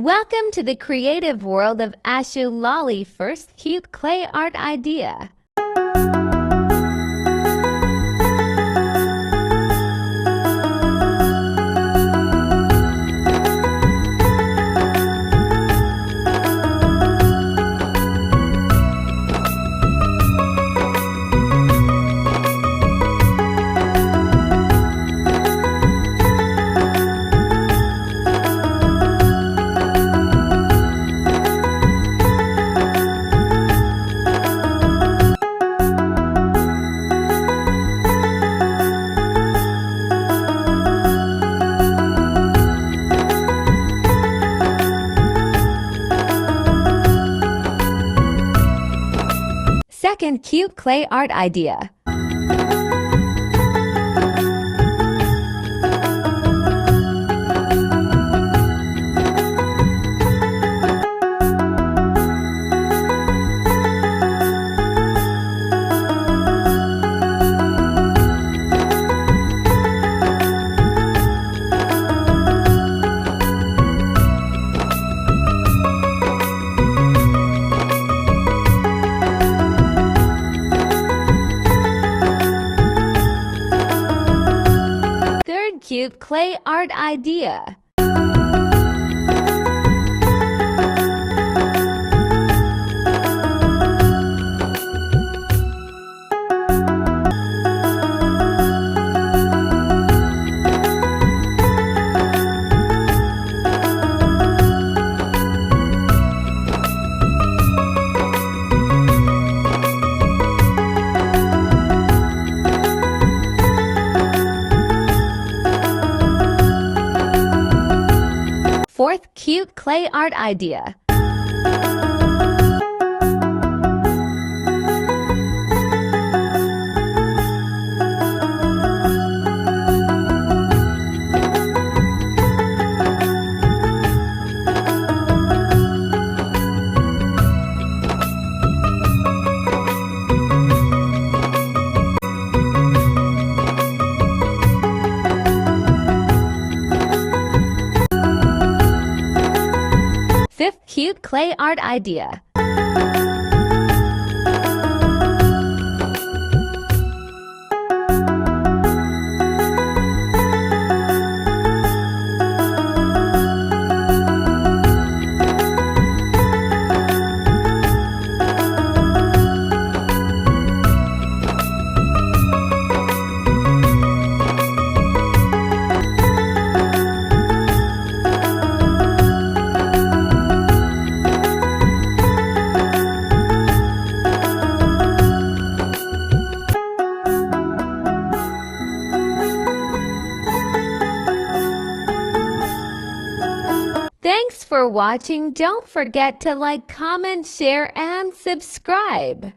Welcome to the creative world of Ashoo. Lali first cute clay art idea. Second cute clay art idea. Cute clay art idea. Fourth cute clay art idea. Fifth cute clay art idea. Thanks for watching. Don't forget to like, comment, share, and subscribe.